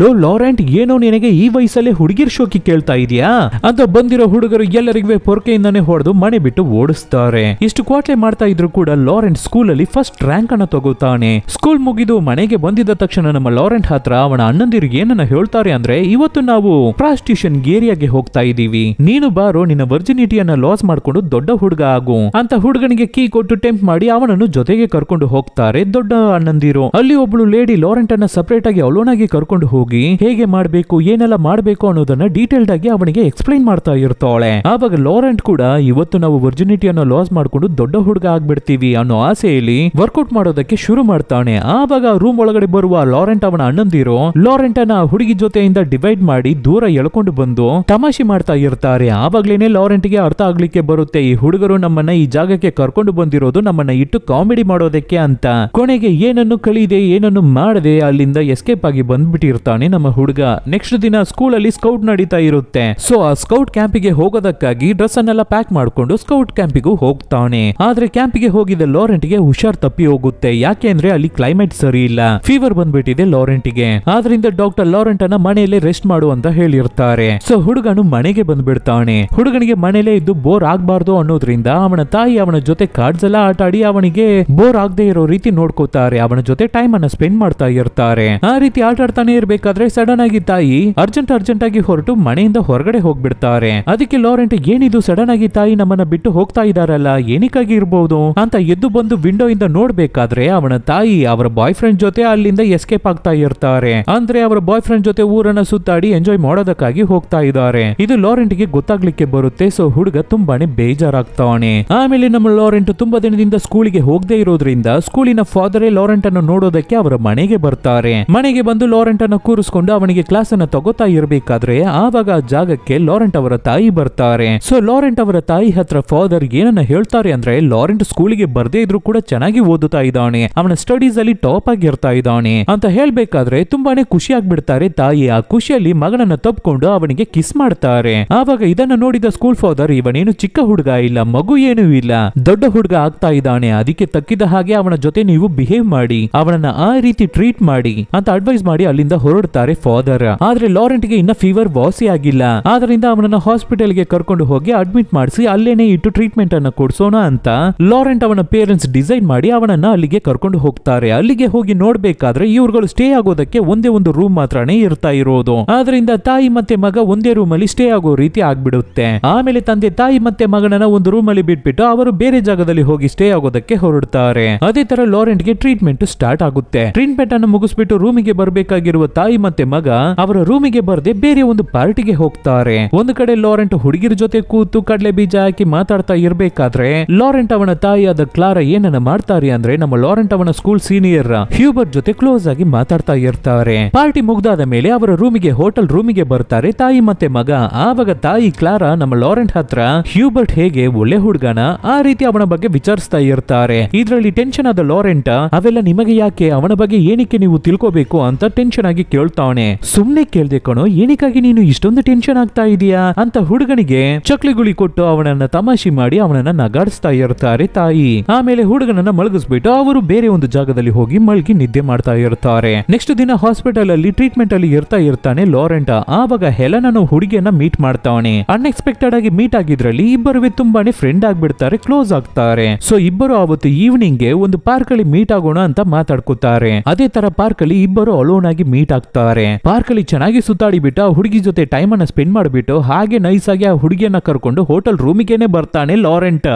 ಲಾರೆಂಟ್ ಏನೋ ನಿನಗೆ ಈ ವಯಸ್ಸಲ್ಲೇ ಹುಡುಗಿರ್ ಶೋಕಿ ಕೇಳ್ತಾ ಇದೀಯಾ ಅಂತ ಬಂದಿರೋ ಹುಡುಗರು ಎಲ್ಲರಿಗೂ ಪೊರ್ಕೆಯಿಂದಾನೆ ಹೊಡೆದು ಮನೆ ಬಿಟ್ಟು ಓಡಿಸ್ತಾರೆ. ಇಷ್ಟು ಕ್ವಾಟ್ಲೆ ಮಾಡ್ತಾ ಇದ್ರು ಕೂಡ ಲಾರೆಂಟ್ ಸ್ಕೂಲ್ ಅಲ್ಲಿ ಫಸ್ಟ್ ರ್ಯಾಂಕ್ ಅನ್ನ ತಗೋತಾನೆ. ಸ್ಕೂಲ್ ಮುಗಿದು ಮನೆಗೆ ಬಂದಿದ್ದ ತಕ್ಷಣ ನಮ್ಮ ಲಾರೆಂಟ್ ಹತ್ರ ಅವನ ಅಣ್ಣಂದಿರಿಗೆ ಏನನ್ನ ಹೇಳ್ತಾರೆ ಅಂದ್ರೆ, ಇವತ್ತು ನಾವು ಪ್ರಾಸ್ಟಿಟ್ಯೂಷನ್ ಏರಿಯಾಗೆ ಹೋಗ್ತಾ ಇದೀವಿ, ನೀನು ಬಾರೋ ನಿನ್ನ ವರ್ಜಿನಿಟಿಯನ್ನ ಲಾಸ್ ಮಾಡ್ಕೊಂಡು ದೊಡ್ಡ ಹುಡುಗ ಆಗು ಅಂತ ಹುಡುಗನಿಗೆ ಕೀ ಕೊಟ್ಟು ಟೆಂಪ್ ಮಾಡಿ ಅವನನ್ನು ಜೊತೆಗೆ ಕರ್ಕೊಂಡು ಹೋಗ್ತಾರೆ ದೊಡ್ಡ ಅಣ್ಣಂದಿರು. ಅಲ್ಲಿ ಒಬ್ಳು ಲೇಡಿ ಲಾರೆಂಟ್ ಅನ್ನ ಸಪರೇಟ್ ಆಗಿ ಅಲೋನ್ ಆಗಿ ಕರ್ಕೊಂಡು ಹೋಗಿ ಹೇಗೆ ಮಾಡ್ಬೇಕು ಏನೆಲ್ಲ ಮಾಡ್ಬೇಕು ಅನ್ನೋದನ್ನ ಡೀಟೇಲ್ಡ್ ಆಗಿ ಅವನಿಗೆ ಎಕ್ಸ್ಪ್ಲೈನ್ ಮಾಡ್ತಾ ಇರ್ತಾಳೆ. ಆವಾಗ ಲಾರೆಂಟ್ ಕೂಡ ಇವತ್ತು ನಾವು ವರ್ಜಿನಿಟಿಯನ್ನ ಲಾಸ್ ಮಾಡ್ಕೊಂಡು ದೊಡ್ಡ ಹುಡುಗ ಆಗ್ಬಿಡ್ತೀವಿ ಅನ್ನೋ ಆಸೆಯಲ್ಲಿ ವರ್ಕೌಟ್ ಮಾಡೋದಕ್ಕೆ ಶುರು ಮಾಡ್ತಾನೆ. ಆವಾಗ ರೂಮ್ ಒಳಗಡೆ ಬರುವ ಲಾರೆಂಟ್ ಅವನ ಅಣ್ಣಂದಿರು ಲಾರೆಂಟ್ ಅನ್ನ ಹುಡುಗಿ ಜೊತೆಯಿಂದ ಡಿವೈಡ್ ಮಾಡಿ ದೂರ ಎಳ್ಕೊಂಡು ಬಂದು ತಮಾಷೆ ಮಾಡ್ತಾ ಇರ್ತಾರೆ. ಆವಾಗ್ಲೇನೆ ಲಾರೆಂಟ್ಗೆ ಅರ್ಥ ಆಗ್ಲಿಕ್ಕೆ ಬರುತ್ತೆ, ಈ ಹುಡುಗರು ನಮ್ಮನ್ನ ಈ ಜಾಗಕ್ಕೆ ಕರ್ಕೊಂಡು ಬಂದಿರೋದು ನಮ್ಮನ್ನ ಇಟ್ಟು ಕಾಮಿಡಿ ಮಾಡೋದಕ್ಕೆ ಅಂತ. ಕೊನೆಗೆ ಏನನ್ನು ಕಲಿದೆ ಏನನ್ನು ಮಾಡದೆ ಅಲ್ಲಿಂದ ಎಸ್ಕೇಪ್ ಆಗಿ ಬಂದ್ಬಿಟ್ಟಿರ್ತಾನೆ ನಮ್ಮ ಹುಡುಗ. ನೆಕ್ಸ್ಟ್ ದಿನ ಸ್ಕೂಲ್ ಅಲ್ಲಿ ಸ್ಕೌಟ್ ನಡೀತಾ ಇರುತ್ತೆ. ಸೊ ಆ ಸ್ಕೌಟ್ ಕ್ಯಾಂಪಿಗೆ ಹೋಗೋದಕ್ಕಾಗಿ ಡ್ರೆಸ್ ಅನ್ನೆಲ್ಲ ಪ್ಯಾಕ್ ಮಾಡ್ಕೊಂಡು ಸ್ಕೌಟ್ ಕ್ಯಾಂಪಿಗೂ ಹೋಗ್ತಾನೆ. ಆದ್ರೆ ಕ್ಯಾಂಪಿಗೆ ಹೋಗಿದ್ದ ಲಾರೆಂಟ್ಗೆ ಹುಷಾರ್ ತಪ್ಪಿ ಹೋಗುತ್ತೆ. ಯಾಕೆ ಅಂದ್ರೆ ಅಲ್ಲಿ ಕ್ಲೈಮೇಟ್ ಸರಿ ಇಲ್ಲ, ಫೀವರ್ ಬಂದ್ಬಿಟ್ಟಿದೆ ಲಾರೆಂಟ್ಗೆ. ಆದ್ರಿಂದ ಡಾಕ್ಟರ್ ಲಾರೆಂಟ್ ಅನ್ನ ಮನೆಯಲ್ಲೇ ರೆಸ್ಟ್ ಮಾಡು ಅಂತ ಹೇಳಿರ್ತಾರೆ. ಸೊ ಹುಡುಗನು ಮನೆಗೆ ಬಂದ್ಬಿಡ್ತಾನೆ. ಹುಡುಗನಿಗೆ ಮನೆಯಲ್ಲೇ ಇದ್ದು ಬೋರ್ ಆಗ್ಬಾರ್ದು ಅನ್ನೋದ್ರಿಂದ ಅವನ ತಾಯಿ ಅವನ ಜೊತೆ ಕಾರ್ಡ್ಸ್ ಎಲ್ಲ ಆಟ ಆಡಿ ಅವನಿಗೆ ಬೋರ್ ಆಗದೆ ಇರೋ ರೀತಿ ನೋಡ್ಕೋತಾರೆ. ಅವನ ಜೊತೆ ಟೈಮ್ ಅನ್ನ ಸ್ಪೆಂಡ್ ಮಾಡ್ತಾ ಇರ್ತಾರೆ. ಆ ರೀತಿ ಆಟ ಆಡ್ತಾನೆ ಇರ್ಬೇಕಾದ್ರೆ ಸಡನ್ ಆಗಿ ತಾಯಿ ಅರ್ಜೆಂಟ್ ಆಗಿ ಹೊರಟು ಮನೆಯಿಂದ ಹೊರಗಡೆ ಹೋಗ್ಬಿಡ್ತಾರೆ. ಅದಕ್ಕೆ ಲಾರೆಂಟ್ ಏನಿದು ಸಡನ್ ಆಗಿ ತಾಯಿ ನಮ್ಮನ್ನ ಬಿಟ್ಟು ಹೋಗ್ತಾ ಇದಾರಲ್ಲ, ಏನಕ್ಕಾಗಿ ಇರ್ಬೋದು ಅಂತ ಎದ್ದು ಬಂದು ವಿಂಡೋ ಇಂದ ನೋಡ್ಬೇಕಾದ್ರೆ ಅವನ ತಾಯಿ ಅವರ ಬಾಯ್ ಫ್ರೆಂಡ್ ಜೊತೆ ಅಲ್ಲಿಂದ ಎಸ್ಕೇಪ್ ಆಗ್ತಾ ಇರ್ತಾರೆ. ಅಂದ್ರೆ ಅವರ ಬಾಯ್ ಫ್ರೆಂಡ್ ಜೊತೆ ಊರನ್ನ ಸುತ್ತಾಡಿ ಎಂಜಾಯ್ ಮಾಡೋದಕ್ಕಾಗಿ ಹೋಗ್ತಾ ಇದ್ದಾರೆ. ಇದು ಲಾರೆಂಟ್ ಗೆ ಗೊತ್ತಾಗ್ಲಿಕ್ಕೆ ಬರುತ್ತೆ. ಸೊ ಹುಡುಗ ತುಂಬಾನೇ ಬೇಜಾರಾಗ್ತಾನೆ. ಆಮೇಲೆ ನಮ್ಮ ಲಾರೆಂಟ್ ತುಂಬಾ ದಿನದಿಂದ ಸ್ಕೂಲಿಗೆ ಹೋಗದೆ ಇರೋದ್ರಿಂದ ಸ್ಕೂಲಿನ ಫಾದರೇ ಲಾರೆಂಟ್ ಅನ್ನು ನೋಡೋದಕ್ಕೆ ಅವರ ಮನೆಗೆ ಬರ್ತಾರೆ. ಮನೆಗೆ ಬಂದು ಲಾರೆಂಟ್ ಅನ್ನು ಕೂರಿಸ್ಕೊಂಡು ಅವನಿಗೆ ಕ್ಲಾಸ್ ಅನ್ನ ತಗೋತಾ ಇರ್ಬೇಕಾದ್ರೆ ಆವಾಗ ಆ ಜಾಗಕ್ಕೆ ಲಾರೆಂಟ್ ಅವರ ತಾಯಿ ಬರ್ತಾರೆ. ಸೊ ಲಾರೆಂಟ್ ಅವರ ತಾಯಿ ಹತ್ರ ಫಾದರ್ ಏನನ್ನ ಹೇಳ್ತಾರೆ ಅಂದ್ರೆ, ಲಾರೆಂಟ್ ಸ್ಕೂಲಿಗೆ ಬರ್ದೇ ಇದ್ರು ಕೂಡ ಚೆನ್ನಾಗಿ ಓದುತ್ತಾ ಇದ್ದಾನೆ, ಅವನ ಸ್ಟಡೀಸ್ ಅಲ್ಲಿ ಟಾಪ್ ಆಗಿರ್ತಾ ಇದ್ದಾನೆ ಅಂತ ಹೇಳ್ಬೇಕಾದ್ರೆ ತುಂಬಾನೇ ಖುಷಿ ಆಗ್ಬಿಡ್ತಾರೆ ತಾಯಿ. ಆ ಖುಷಿಯಲ್ಲಿ ಮಗನನ್ನ ತಪ್ಪಿಕೊಂಡು ಅವನಿಗೆ ಕಿಸ್ ಮಾಡ್ತಾರೆ. ಆವಾಗ ಇದನ್ನ ನೋಡಿದ ಸ್ಕೂಲ್ ಫಾದರ್, ಇವನೇನು ಚಿಕ್ಕ ಹುಡುಗ ಇಲ್ಲ, ಮಗು ಏನೂ ಇಲ್ಲ, ದೊಡ್ಡ ಹುಡುಗ ಆಗ್ತಾ ಇದ್ದಾನೆ, ಅದಕ್ಕೆ ತಕ್ಕಿದ ಹಾಗೆ ಅವನ ಜೊತೆ ನೀವು ಬಿಹೇವ್ ಮಾಡಿ, ಅವನನ್ನ ಆ ರೀತಿ ಟ್ರೀಟ್ ಮಾಡಿ ಅಂತ ಅಡ್ವೈಸ್ ಮಾಡಿ ಅಲ್ಲಿಂದ ಹೊರಡ್ತಾರೆ ಫಾದರ್. ಆದ್ರೆ ಲಾರೆಂಟ್ಗೆ ಇನ್ನ ಫೀವರ್ ವಾಸಿ ಆಗಿಲ್ಲ. ಆದ್ರಿಂದ ಅವನನ್ನ ಹಾಸ್ಪಿಟಲ್ಗೆ ಕರ್ಕೊಂಡು ಹೋಗಿ ಅಡ್ಮಿಟ್ ಮಾಡಿಸಿ ಅಲ್ಲೇನೆ ಇಟ್ಟು ಟ್ರೀಟ್ಮೆಂಟ್ ಅನ್ನ ಕೊಡ್ಸೋಣ ಅಂತ ಲಾರೆಂಟ್ ಅವನ ಪೇರೆಂಟ್ಸ್ ಡಿಸೈಡ್ ಮಾಡಿ ಅವನನ್ನ ಅಲ್ಲಿಗೆ ಕರ್ಕೊಂಡು ಹೋಗ್ತಾರೆ. ಅಲ್ಲಿಗೆ ಹೋಗಿ ನೋಡ್ಬೇಕಾದ್ರೆ ಇವ್ರುಗಳು ಸ್ಟೇ ಆಗೋದಕ್ಕೆ ಒಂದೇ ಒಂದು ರೂಮ್ ಮಾತ್ರನೇ ಇರ್ತಾ ಇರೋದು. ಆದ್ರಿಂದ ತಾಯಿ ಮತ್ತೆ ಮಗ ಒಂದೇ ರೂಮ್ ಅಲ್ಲಿ ಸ್ಟೇ ಆಗೋ ರೀತಿ ಆಗ್ಬಿಡುತ್ತೆ. ಆಮೇಲೆ ತಂದೆ ತಾಯಿ ಮತ್ತೆ ಮಗನನ್ನ ಒಂದು ರೂಮ್ ಅಲ್ಲಿ ಬಿಟ್ಬಿಟ್ಟು ಅವರು ಬೇರೆ ಜಾಗದಲ್ಲಿ ಹೋಗಿ ಸ್ಟೇ ಆಗೋದಕ್ಕೆ ಹೊರಡ್ತಾರೆ. ಅದೇ ತರ ಲಾರೆಂಟ್ ಗೆ ಟ್ರೀಟ್ಮೆಂಟ್ ಸ್ಟಾರ್ಟ್ ಆಗುತ್ತೆ. ಟ್ರೀಟ್ಮೆಂಟ್ ಅನ್ನು ಮುಗಿಸ್ಬಿಟ್ಟು ರೂಮಿಗೆ ಬರ್ಬೇಕಾಗಿರುವ ತಾಯಿ ಮತ್ತೆ ಮಗ ಅವರ ರೂಮಿಗೆ ಬರ್ದೆ ಬೇರೆ ಒಂದು ಪಾರ್ಟಿಗೆ ಹೋಗ್ತಾರೆ. ಒಂದು ಕಡೆ ಲಾರೆಂಟ್ ಹುಡುಗಿರ ಜೊತೆ ಕೂತು ಕಡಲೆ ಬೀಜ ಹಾಕಿ ಮಾತಾಡ್ತಾ ಇರ್ಬೇಕಾದ್ರೆ ಲಾರೆಂಟ್ ಅವನ ತಾಯಿಯಾದ ಕ್ಲಾರಾ ಏನನ್ನ ಮಾಡ್ತಾರೆ ಅಂದ್ರೆ, ನಮ್ಮ ಲಾರೆಂಟ್ ಅವನ ಸ್ಕೂಲ್ ಸೀನಿಯರ್ ಹ್ಯೂಬರ್ಟ್ ಜೊತೆ ಕ್ಲೋಸ್ ಆಗಿ ಮಾತಾಡ್ತಾ ಇರ್ತಾರೆ. ಪಾರ್ಟಿ ಮುಗ್ದಾದ ಮೇಲೆ ಅವರ ರೂಮಿಗೆ ಹೋಟೆಲ್ ರೂಮಿಗೆ ಬರ್ತಾರೆ ತಾಯಿ ಮತ್ತೆ ಮಗ. ಆವಾಗ ತಾಯಿ ಕ್ಲಾರಾ ನಮ್ಮ ಲಾರೆಂಟ್ ಹತ್ರ ಹ್ಯೂಬರ್ಟ್ ಹೇಗೆ ಒಳ್ಳೆ ಹುಡುಗನ ಆ ರೀತಿ ಅವನ ಬಗ್ಗೆ ವಿಚಾರಿಸ್ತಾ ಇರ್ತಾರೆ. ಇದರಲ್ಲಿ ಟೆನ್ಷನ್ ಆದ ಲಾರೆಂಟ್, ಅವೆಲ್ಲ ನಿಮಗೆ ಯಾಕೆ, ಅವನ ಬಗ್ಗೆ ಏನಕ್ಕೆ ನೀವು ತಿಳ್ಕೋಬೇಕು ಅಂತ ಟೆನ್ಷನ್ ಆಗಿ ಕೇಳ್ತಾವನೆ. ಸುಮ್ನೆ ಕೇಳ್ದೆ ಕಣೋ, ಏನಕ್ಕಾಗಿ ನೀನು ಇಷ್ಟೊಂದು ಟೆನ್ಷನ್ ಆಗ್ತಾ ಇದೀಯಾ ಅಂತ ಹುಡುಗನಿಗೆ ಚಕ್ಲಿಗುಳಿ ಕೊಟ್ಟು ಅವನನ್ನ ತಮಾಷೆ ಮಾಡಿ ಅವನನ್ನ ನಗಾಡಿಸ್ತಾ ಇರ್ತಾರೆ. ಇರ್ತಾರೆ ತಾಯಿ. ಆಮೇಲೆ ಹುಡುಗನನ್ನ ಮಲಗಿಸ್ಬಿಟ್ಟು ಅವರು ಬೇರೆ ಒಂದು ಜಾಗದಲ್ಲಿ ಹೋಗಿ ಮಲ್ಗಿ ನಿದ್ದೆ ಮಾಡ್ತಾ ಇರ್ತಾರೆ. ನೆಕ್ಸ್ಟ್ ದಿನ ಹಾಸ್ಪಿಟಲ್ ಅಲ್ಲಿ ಟ್ರೀಟ್ಮೆಂಟ್ ಅಲ್ಲಿ ಇರ್ತಾನೆ ಲಾರೆಂಟ್. ಆವಾಗ ಹೆಲೆನ್ ಅನ್ನೋ ಹುಡುಗಿಯನ್ನ ಮೀಟ್ ಮಾಡ್ತಾನೆ. ಅನ್ಎಕ್ಸ್ಪೆಕ್ಟೆಡ್ ಆಗಿ ಮೀಟ್ ಆಗಿದ್ರಲ್ಲಿ ಇಬ್ಬರು ತುಂಬಾನೇ ಫ್ರೆಂಡ್ ಆಗ್ಬಿಡ್ತಾರೆ, ಕ್ಲೋಸ್ ಆಗ್ತಾರೆ. ಸೊ ಇಬ್ಬರು ಅವತ್ತು ಈವ್ನಿಂಗ್ ಗೆ ಒಂದು ಪಾರ್ಕ್ ಅಲ್ಲಿ ಮೀಟ್ ಆಗೋಣ ಅಂತ ಮಾತಾಡ್ಕೋತಾರೆ. ಅದೇ ತರ ಪಾರ್ಕ್ ಅಲ್ಲಿ ಇಬ್ಬರು ಅಲೋನ್ ಆಗಿ ಮೀಟ್ ಆಗ್ತಾರೆ. ಪಾರ್ಕ್ ಅಲ್ಲಿ ಚೆನ್ನಾಗಿ ಸುತ್ತಾಡಿ ಬಿಟ್ಟು ಆ ಹುಡುಗಿ ಜೊತೆ ಟೈಮ್ ಅನ್ನ ಸ್ಪೆಂಡ್ ಮಾಡ್ಬಿಟ್ಟು ಹಾಗೆ ನೈಸ್ ಆಗಿ ಆ ಹುಡುಗಿಯನ್ನ ಕರ್ಕೊಂಡು ಹೋಟೆಲ್ ರೂಮಿಗೆನೆ ಬರ್ತಾನೆ ಲಾರೆಂಟ್.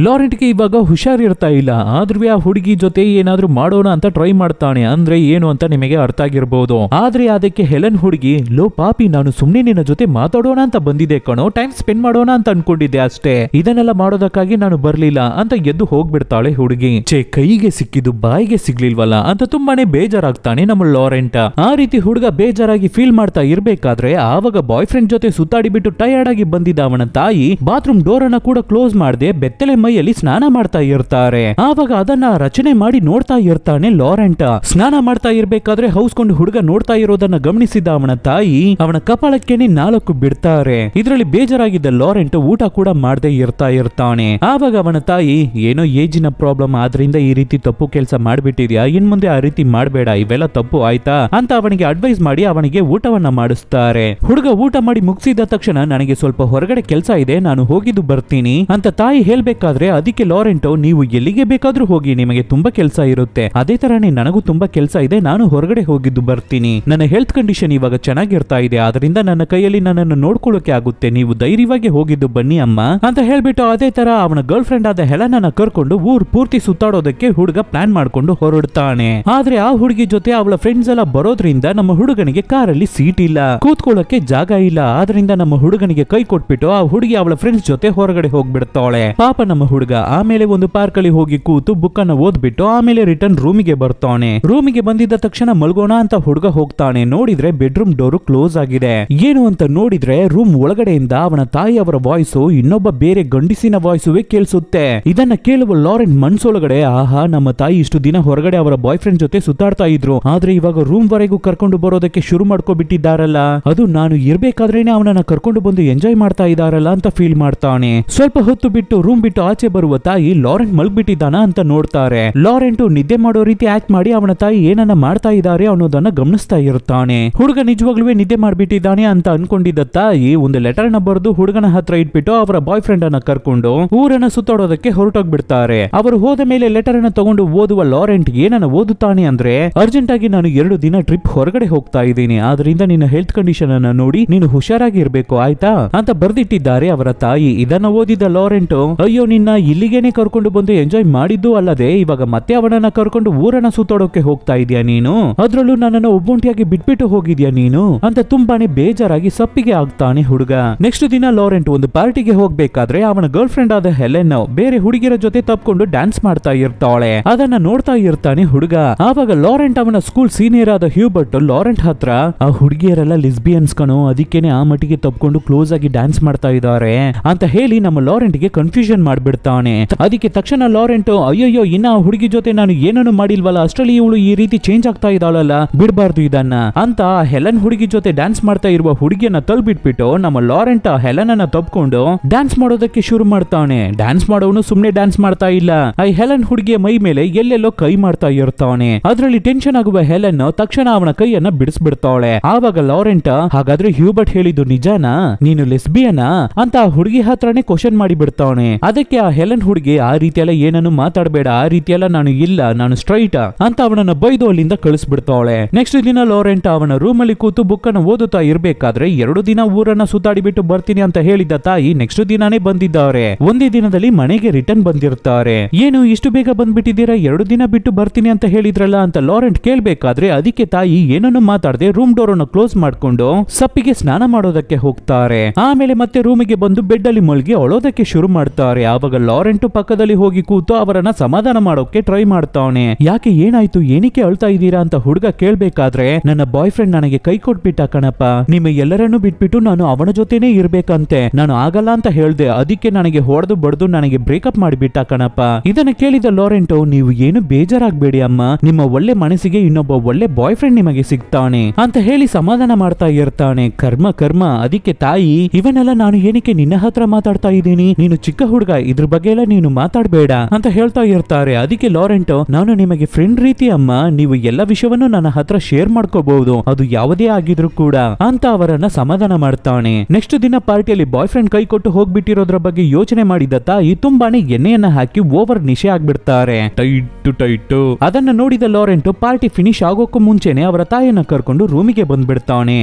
ಲಾರೆಂಟ್ಗೆ ಇವಾಗ ಹುಷಾರಿರ್ತಾ ಇಲ್ಲ, ಆದ್ರೂ ಆ ಹುಡುಗಿ ಜೊತೆ ಏನಾದ್ರೂ ಮಾಡೋಣ ಅಂತ ಟ್ರೈ ಮಾಡ್ತಾನೆ. ಅಂದ್ರೆ ಏನು ಅಂತ ನಿಮಗೆ ಅರ್ಥ ಆಗಿರ್ಬೋದು. ಆದ್ರೆ ಅದಕ್ಕೆ ಹೆಲೆನ್ ಹುಡುಗಿ, ಲೋ ಪಾಪಿ, ನಾನು ಸುಮ್ನೆ ನಿನ್ನ ಜೊತೆ ಮಾತಾಡೋಣ ಅಂತ ಬಂದಿದ್ದೆ ಕಣೋ, ಟೈಮ್ ಸ್ಪೆಂಡ್ ಮಾಡೋಣ ಅಂತ ಅನ್ಕೊಂಡಿದ್ದೆ ಅಷ್ಟೇ, ಇದನ್ನೆಲ್ಲ ಮಾಡೋದಕ್ಕಾಗಿ ನಾನು ಬರ್ಲಿಲ್ಲ ಅಂತ ಎದ್ದು ಹೋಗ್ಬಿಡ್ತಾಳೆ ಹುಡುಗಿ. ಕೈಗೆ ಸಿಕ್ಕಿದ್ದು ಬಾಯಿಗೆ ಸಿಗ್ಲಿಲ್ವಲ್ಲ ಅಂತ ತುಂಬಾನೇ ಬೇಜಾರಾಗ್ತಾನೆ ನಮ್ಮ ಲಾರೆಂಟ್. ಆ ರೀತಿ ಹುಡುಗ ಬೇಜಾರಾಗಿ ಫೀಲ್ ಮಾಡ್ತಾ ಇರ್ಬೇಕಾದ್ರೆ ಆವಾಗ ಬಾಯ್ ಫ್ರೆಂಡ್ ಜೊತೆ ಸುತ್ತಾಡಿ ಬಿಟ್ಟು ಟಯರ್ಡ್ ಆಗಿ ಬಂದಿದ್ದ ಅವನ ತಾಯಿ ಬಾತ್ರೂಮ್ ಡೋರ್ ಅನ್ನ ಕೂಡ ಕ್ಲೋಸ್ ಮಾಡದೆ ಬೆತ್ತಲೆ ಮೈಯಲ್ಲಿ ಸ್ನಾನ ಮಾಡ್ತಾ ಇರ್ತಾರೆ. ಆವಾಗ ಅದನ್ನ ರಚನೆ ಮಾಡಿ ನೋಡ್ತಾ ಇರ್ತಾನೆ ಲಾರೆಂಟ್. ಸ್ನಾನ ಮಾಡ್ತಾ ಇರ್ಬೇಕಾದ್ರೆ ಹೌಸ್ಕೊಂಡು ಹುಡುಗ ನೋಡ್ತಾ ಇರೋದನ್ನ ಗಮನಿಸಿದ ಅವನ ತಾಯಿ ಅವನ ಕಪಾಳಕ್ಕೇನೆ 4 ಬಿಡ್ತಾರೆ. ಇದರಲ್ಲಿ ಬೇಜಾರಾಗಿದ್ದ ಲಾರೆಂಟ್ ಊಟ ಕೂಡ ಮಾಡದೆ ಇರ್ತಾನೆ. ಆವಾಗ ಅವನ ತಾಯಿ, ಏನೋ ಏಜಿನ ಪ್ರಾಬ್ಲಮ್ ಆದ್ರಿಂದ ಈ ರೀತಿ ತಪ್ಪು ಕೆಲಸ ಮಾಡ್ಬಿಟ್ಟಿದ್ಯಾ, ಇನ್ ಮುಂದೆ ಆ ರೀತಿ ಮಾಡ್ಬೇಡ, ಇವೆಲ್ಲ ತಪ್ಪು ಆಯ್ತಾ ಅಂತ ಅವನಿಗೆ ಅಡ್ವೈಸ್ ಮಾಡಿ ಅವನಿಗೆ ಊಟವನ್ನ ಮಾಡಿಸ್ತಾರೆ. ಹುಡುಗ ಊಟ ಮಾಡಿ ಮುಗಿಸಿದ ತಕ್ಷಣ ನನಗೆ ಸ್ವಲ್ಪ ಹೊರಗಡೆ ಕೆಲಸ ಇದೆ, ನಾನು ಹೋಗಿದ್ದು ಬರ್ತೀನಿ ಅಂತ ತಾಯಿ ಹೇಳ್ಬೇಕಾದ್ರೆ ಅದಕ್ಕೆ ಲಾರೆಂಟ್, ನೀವು ಎಲ್ಲಿಗೆ ಬೇಕಾದ್ರೂ ಹೋಗಿ, ನಿಮಗೆ ತುಂಬಾ ಕೆಲಸ ಇರುತ್ತೆ, ಅದೇ ತರನೇ ನನಗೂ ತುಂಬಾ ಕೆಲಸ ಇದೆ, ನಾನು ಹೊರಗಡೆ ಹೋಗಿದ್ದು ಬರ್ತೀನಿ, ನನ್ನ ಹೆಲ್ತ್ ಕಂಡೀಷನ್ ಇವಾಗ ಚೆನ್ನಾಗಿರ್ತಾ ಇದೆ, ಆದ್ರಿಂದ ನನ್ನ ಕೈಯಲ್ಲಿ ನನ್ನನ್ನು ನೋಡ್ಕೊಳ್ಳೋಕೆ ಆಗುತ್ತೆ, ನೀವು ಧೈರ್ಯವಾಗಿ ಹೋಗಿದ್ದು ಬನ್ನಿ ಅಮ್ಮ ಅಂತ ಹೇಳ್ಬಿಟ್ಟು ಅದೇ ತರ ಅವನ ಗರ್ಲ್ ಫ್ರೆಂಡ್ ಆದ ಹೆಲೆನ್ ಕರ್ಕೊಂಡು ಊರ್ ಪೂರ್ತಿ ಸುತ್ತಾಡೋದಕ್ಕೆ ಹುಡುಗ ಪ್ಲಾನ್ ಮಾಡ್ಕೊಂಡು ಹೊರಡ್ತಾನೆ. ಆದ್ರೆ ಆ ಹುಡುಗಿ ಜೊತೆ ಅವಳ ಫ್ರೆಂಡ್ಸ್ ಎಲ್ಲ ಬರೋದ್ರಿಂದ ನಮ್ಮ ಹುಡುಗನಿಗೆ ಕಾರಲ್ಲಿ ಸೀಟ್ ಇಲ್ಲ, ಕೂತ್ಕೊಳ್ಳೋಕೆ ಜಾಗ ಇಲ್ಲ. ಆದ್ರಿಂದ ನಮ್ಮ ಹುಡುಗನಿಗೆ ಕೈ ಕೊಟ್ಬಿಟ್ಟು ಆ ಹುಡುಗಿ ಅವಳ ಫ್ರೆಂಡ್ಸ್ ಜೊತೆ ಹೊರಗಡೆ ಹೋಗ್ಬಿಡ್ತಾಳೆ. ಪಾಪ ನಮ್ಮ ಹುಡುಗ ಆಮೇಲೆ ಒಂದು ಪಾರ್ಕ್ ಅಲ್ಲಿ ಹೋಗಿ ಕೂತು ಬುಕ್ ಅನ್ನ ಓದ್ಬಿಟ್ಟು ಆಮೇಲೆ ರಿಟರ್ನ್ ರೂಮಿಗೆ ಬರ್ತಾನೆ. ರೂಮಿಗೆ ಬಂದಿದ್ದ ತಕ್ಷಣ ಮಲ್ಗೋಣ ಅಂತ ಹುಡುಗ ಹೋಗ್ತಾನೆ. ನೋಡಿದ್ರೆ ಬೆಡ್ರೂಮ್ ಡೋರ್ ಕ್ಲೋಸ್ ಆಗಿದೆ. ಏನು ಅಂತ ನೋಡಿದ್ರೆ ರೂಮ್ ಒಳಗಡೆಯಿಂದ ಅವನ ತಾಯಿ ಅವರ ವಾಯ್ಸ್ ಇನ್ನೊಬ್ಬ ಬೇರೆ ಗಂಡಿಸಿನ ವಾಯ್ಸುವೆ ಕೇಳಿಸುತ್ತೆ. ಇದನ್ನ ಕೇಳುವ ಲಾರೆಂಟ್ ಮನ್ಸೊಳಗಡೆ, ಆಹಾ, ನಮ್ಮ ತಾಯಿ ಇಷ್ಟು ದಿನ ಹೊರಗಡೆ ಅವರ ಬಾಯ್ ಫ್ರೆಂಡ್ ಜೊತೆ ಸುತ್ತಾಡ್ತಾ ಇದ್ರು, ಆದ್ರೆ ಇವಾಗ ರೂಮ್ ವರೆಗೂ ಕರ್ಕೊಂಡು ಬರೋದಕ್ಕೆ ಶುರು ಮಾಡ್ಕೊಬಿಟ್ಟಿದ್ದಾರಲ್ಲ, ಅದು ನಾನು ಇರ್ಬೇಕಾದ್ರೇನೆ ಅವನನ್ನ ಕರ್ಕೊಂಡು ಬಂದು ಎಂಜಾಯ್ ಮಾಡ್ತಾ ಇದಾರಲ್ಲ ಅಂತ ಫೀಲ್ ಮಾಡ್ತಾನೆ. ಸ್ವಲ್ಪ ಹೊತ್ತು ಬಿಟ್ಟು ರೂಮ್ ಬಿಟ್ಟು ಆಚೆ ಬರುವ ತಾಯಿ ಲಾರೆಂಟ್ ಮಲ್ಗ್ಬಿಟ್ಟಿದ್ದಾನ ಅಂತ ನೋಡ್ತಾರೆ. ಲಾರೆಂಟ್ ನಿದ್ದೆ ಮಾಡೋ ರೀತಿ ಆಕ್ಟ್ ಮಾಡಿ ಅವನ ತಾಯಿ ಏನನ್ನ ಮಾಡ್ತಾ ಇದ್ದಾರೆ ಅನ್ನೋದನ್ನ ಗಮನಿಸ್ತಾ ಇರ್ತಾನೆ. ಹುಡುಗ ನಿಜವಾಗ್ಲೂ ನಿದ್ದೆ ಮಾಡ್ಬಿಟ್ಟಿದ್ದಾನೆ ಅಂತ ಅನ್ಕೊಂಡಿದ್ದ ತಾಯಿ ಒಂದು ಲೆಟರ್ ನ ಬರೆದು ಹುಡುಗನ ಹತ್ರ ಇಟ್ಬಿಟ್ಟು ಅವರ ಬಾಯ್ ಫ್ರೆಂಡ್ ಅನ್ನ ಕರ್ಕೊಂಡು ಊರನ್ನ ಸುತ್ತಾಡೋದಕ್ಕೆ ಹೊರಟೋಗ್ಬಿಡ್ತಾರೆ. ಅವರು ಹೋದ ಮೇಲೆ ಲೆಟರ್ ಅನ್ನ ತಗೊಂಡು ಓದುವ ಲಾರೆಂಟ್ ಏನನ್ನ ಓದುತ್ತಾನೆ ಅಂದ್ರೆ, ಅರ್ಜೆಂಟ್ ಆಗಿ ನಾನು 2 ದಿನ ಟ್ರಿಪ್ ಹೊರಗಡೆ ಹೋಗ್ತಾ ಇದ್ದೀನಿ, ಆದ್ರಿಂದ ನಿನ್ನ ಹೆಲ್ತ್ ಕಂಡೀಷನ್ ಅನ್ನ ನೋಡಿ ನೀನು ಹುಷಾರಾಗಿ ಇರ್ಬೇಕು ಆಯ್ತಾ ಅಂತ ಬರ್ದಿಟ್ಟಿದ್ದಾರೆ ಅವರ ತಾಯಿ. ಇದನ್ನ ಓದಿದ ಲಾರೆಂಟ್, ಅಯ್ಯೋ, ನಿನ್ನ ಇಲ್ಲಿಗೇನೆ ಕರ್ಕೊಂಡು ಬಂದು ಎಂಜಾಯ್ ಮಾಡಿದ್ದು ಅಲ್ಲದೆ ಇವಾಗ ಮತ್ತೆ ಅವನನ್ನ ಕರ್ಕೊಂಡು ಊರನ್ನ ಸುತ್ತಾಡೋಕೆ ಹೋಗ್ತಾ ಇದೀಯಾ ನೀನು, ಅದ್ರಲ್ಲೂ ನನ್ನನ್ನು ಒಬ್ಬೊಂಟಿಯಾಗಿ ಬಿಟ್ಬಿಟ್ಟು ಹೋಗಿದ್ಯಾ ನೀನು ಅಂತ ತುಂಬಾನೇ ಬೇಜಾರಾಗಿ ಸಪ್ಪಿಗೆ ಆಗ್ತಾನೆ ಹುಡುಗ. ನೆಕ್ಸ್ಟ್ ದಿನ ಲಾರೆಂಟ್ ಒಂದು ಪಾರ್ಟಿಗೆ ಹೋಗ್ಬೇಕಾದ್ರೆ ಅವನ ಗರ್ಲ್ ಫ್ರೆಂಡ್ ಆದ ಹೆಲೆನ್ ಬೇರೆ ಹುಡುಗಿರ ಜೊತೆ ತಪ್ಕೊಂಡು ಡ್ಯಾನ್ಸ್ ಮಾಡ್ತಾ ಇರ್ತಾಳೆ. ಅದನ್ನ ನೋಡ್ತಾ ಇರ್ತಾನೆ ಹುಡುಗ. ಆವಾಗ ಲಾರೆಂಟ್ ಅವನ ಸ್ಕೂಲ್ ಸೀನಿಯರ್ ಆದ ಹ್ಯೂಬರ್ಟ್ ಲಾರೆಂಟ್ ಹತ್ರ, ಆ ಹುಡುಗಿಯರೆಲ್ಲ ಲಿಸ್ಬಿಯನ್ಸ್ ಕಣೋ, ಅದಕ್ಕೇನೆ ಆ ಮಟ್ಟಿಗೆ ತಪ್ಕೊಂಡು ಕ್ಲೋಸ್ ಆಗಿ ಡ್ಯಾನ್ಸ್ ಮಾಡ್ತಾ ಇದ್ದಾರೆ ಅಂತ ಹೇಳಿ ನಮ್ಮ ಲಾರೆಂಟ್ ಗೆ ಕನ್ಫ್ಯೂಷನ್ ಮಾಡ್ಬಿಡ್ತಾನೆ. ಅದಕ್ಕೆ ತಕ್ಷಣ ಲಾರೆಂಟ್, ಅಯ್ಯಯ್ಯೋ, ಇನ್ನ ಆ ಹುಡುಗಿ ಜೊತೆ ನಾನು ಏನನ್ನು ಮಾಡಿಲ್ವಲ್ಲ, ಅಷ್ಟರಲ್ಲಿ ಇವಳು ಈ ರೀತಿ ಚೇಂಜ್ ಆಗ್ತಾ ಇದ್ದಾಳಲ್ಲ, ಬಿಡಬಾರ್ದು ಇದನ್ನ ಅಂತ ಹೆಲೆನ್ ಹುಡುಗಿ ಜೊತೆ ಡ್ಯಾನ್ಸ್ ಮಾಡ್ತಾ ಇರುವ ಹುಡುಗಿಯನ್ನ ತಳ್ಬಿಟ್ಬಿಟ್ಟು ನಮ್ಮ ಲಾರೆಂಟ್ ಹೆಲೆನ್ ಅನ್ನ ತಪ್ಕೊಂಡು ಡ್ಯಾನ್ಸ್ ಮಾಡೋದಕ್ಕೆ ಶುರು ಮಾಡ್ತಾನೆ. ಡ್ಯಾನ್ಸ್ ಮಾಡೋನು ಸುಮ್ನೆ ಡ್ಯಾನ್ಸ್ ಮಾಡ್ತಾ ಇಲ್ಲ, ಆ ಹೆಲೆನ್ ಹುಡುಗಿಯ ಮೈ ಮೇಲೆ ಎಲ್ಲೆಲ್ಲೋ ಕೈ ಮಾಡ್ತಾ ಇರ್ತಾನೆ. ಅದ್ರಲ್ಲಿ ಟೆನ್ಷನ್ ಆಗುವ ಹೆಲೆನ್ ತಕ್ಷಣ ಅವನ ಕೈಯನ್ನ ಬಿಡಿಸ್ಬಿಡ್ತಾಳೆ. ಆವಾಗ ಲಾರೆಂಟ್, ಹಾಗಾದ್ರೆ ಹ್ಯೂಬರ್ಟ್ ಹೇಳಿದ್ದು ನಿಜಾನಾ, ನೀನು ಲೆಸ್ಬಿಯನಾ ಅಂತ ಆ ಹುಡುಗಿ ಹತ್ರನೇ ಕ್ವಶನ್ ಮಾಡಿ ಬಿಡ್ತಾನೆ. ಅದಕ್ಕೆ ಆ ಹೆಲೆನ್ ಹುಡುಗಿ, ಆ ರೀತಿ ಎಲ್ಲ ಏನನ್ನು ಮಾತಾಡಬೇಡ, ಆ ರೀತಿ ಎಲ್ಲ ನಾನು ಇಲ್ಲ, ನಾನು ಸ್ಟ್ರೈಟ್ ಅಂತ ಅವನನ್ನ ಬೈದು ಅಲ್ಲಿಂದ ಕಳಿಸ್ಬಿಡ್ತಾಳೆ. ನೆಕ್ಸ್ಟ್ ದಿನ ಲಾರೆಂಟ್ ಅವನ ರೂಮ್ ಅಲ್ಲಿ ಕೂತು ಬುಕ್ ಅನ್ನು ಓದುತ್ತಾ ಇರ್ಬೇಕಾದ್ರೆ 2 ದಿನ ಊರನ್ನ ಸುತ್ತಾಡಿ ಬಿಟ್ಟು ಬರ್ತೀನಿ ಅಂತ ಹೇಳಿದ ತಾಯಿ ನೆಕ್ಸ್ಟ್ ದಿನಾನೇ ಬಂದಿದ್ದಾರೆ. ಒಂದೇ ದಿನದಲ್ಲಿ ಮನೆಗೆ ರಿಟರ್ನ್ ಬಂದಿರ್ತಾರೆ. ಏನು ಇಷ್ಟು ಬೇಗ ಬಂದ್ಬಿಟ್ಟಿದ್ದೀರಾ, 2 ದಿನ ಬಿಟ್ಟು ಬರ್ತೀನಿ ಅಂತ ಹೇಳಿದ್ರಲ್ಲ ಅಂತ ಲಾರೆಂಟ್ ಕೇಳ್ಬೇಕಾದ್ರೆ ಅದಕ್ಕೆ ತಾಯಿ ಏನನ್ನು ಮಾತಾಡದೆ ರೂಮ್ ಡೋರ್ ಅನ್ನು ಕ್ಲೋಸ್ ಮಾಡ್ಕೊಂಡು ಸಪ್ಪಿಗೆ ಸ್ನಾನ ಮಾಡೋದಕ್ಕೆ ಹೋಗ್ತಾರೆ. ಆಮೇಲೆ ಮತ್ತೆ ರೂಮಿಗೆ ಬಂದು ಬೆಡ್ ಅಲ್ಲಿ ಮಲ್ಗಿ ಅಳೋದಕ್ಕೆ ಶುರು ಮಾಡ್ತಾರೆ. ಆವಾಗ ಲಾರೆಂಟ್ ಪಕ್ಕದಲ್ಲಿ ಹೋಗಿ ಕೂತು ಅವರನ್ನ ಸಮಾಧಾನ ಮಾಡೋಕೆ ಟ್ರೈ ಮಾಡ್ತಾನೆ. ಯಾಕೆ, ಏನಾಯ್ತು, ಏನಕ್ಕೆ ಅಳ್ತಾ ಇದ್ದೀರಾ ಅಂತ ಹುಡುಗ ಕೇಳ್ಬೇಕಾದ್ರೆ, ನನ್ನ ಬಾಯ್ ಫ್ರೆಂಡ್ ನನಗೆ ಕೈ ಕೊಟ್ಬಿಟ್ಟ ಕಣಪ್ಪ, ನಿಮ್ಮ ಎಲ್ಲರನ್ನು ಬಿಟ್ಬಿಟ್ಟು ನಾನು ಅವನ ಜೊತೆನೇ ಇರ್ಬೇಕಂತೆ, ನಾನು ಆಗಲ್ಲ ಅಂತ ಹೇಳ್ದೆ, ಅದಕ್ಕೆ ನನಗೆ ಹೊಡೆದು ಬಡ್ದು ನನಗೆ ಬ್ರೇಕಪ್ ಮಾಡಿಬಿಟ್ಟ ಕಣಪ್ಪ. ಇದನ್ನ ಕೇಳಿದ ಲಾರೆಂಟ್, ನೀವು ಏನು ಬೇಜಾರಾಗ್ಬೇಡಿ ಅಮ್ಮ, ನಿಮ್ಮ ಒಳ್ಳೆ ಮನಸ್ಸಿಗೆ ಇನ್ನೊಬ್ಬ ಒಳ್ಳೆ ಬಾಯ್ ಫ್ರೆಂಡ್ ನಿಮಗೆ ಸಿಗ್ತಾನೆ ಅಂತ ಹೇಳಿ ಸಮಾಧಾನ ಮಾಡ್ತಾ ಇರ್ತಾನೆ. ಕರ್ಮ ಕರ್ಮ. ಅದಕ್ಕೆ ತಾಯಿ, ಇವನೆಲ್ಲ ನಾನು ಏನಕ್ಕೆ ನಿನ್ನ ಹತ್ರ ಮಾತಾಡ್ತಾ ಇದ್ದೀನಿ, ನೀನು ಚಿಕ್ಕ ಹುಡುಗ, ಇದ್ರ ಬಗ್ಗೆ ಎಲ್ಲ ನೀನು ಮಾತಾಡ್ಬೇಡ ಅಂತ ಹೇಳ್ತಾ ಇರ್ತಾರೆ. ಅದಕ್ಕೆ ಲಾರೆಂಟ್, ನಾನು ನಿಮಗೆ ಫ್ರೆಂಡ್ ರೀತಿ ಅಮ್ಮ, ನೀವು ಎಲ್ಲ ವಿಷಯವನ್ನು ನನ್ನ ಹತ್ರ ಶೇರ್ ಮಾಡ್ಕೋಬಹುದು, ಅದು ಯಾವುದೇ ಆಗಿದ್ರು ಕೂಡ ಅಂತ ಅವರನ್ನ ಸಮಾಧಾನ ಮಾಡ್ತಾನೆ. ನೆಕ್ಸ್ಟ್ ದಿನ ಪಾರ್ಟಿಯಲ್ಲಿ ಬಾಯ್ ಫ್ರೆಂಡ್ ಕೈ ಕೊಟ್ಟು ಹೋಗ್ಬಿಟ್ಟಿರೋದ್ರ ಬಗ್ಗೆ ಯೋಚನೆ ಮಾಡಿದ ತಾಯಿ ತುಂಬಾನೇ ಎಣ್ಣೆಯನ್ನ ಹಾಕಿ ಓವರ್ ನಿಶೆ ಆಗ್ಬಿಡ್ತಾರೆ. ಟೈಟ್ ಅದನ್ನ ನೋಡಿದ ಲಾರೆಂಟ್ ಪಾರ್ಟಿ ಫಿನಿಶ್ ಆಗೋಕ್ಕೂ ಮುಂಚೆನೆ ಅವರ ತಾಯಿಯನ್ನ ಕರ್ಕೊಂಡು ರೂಮಿಗೆ ಬಂದ್ಬಿಡ್ತಾನೆ.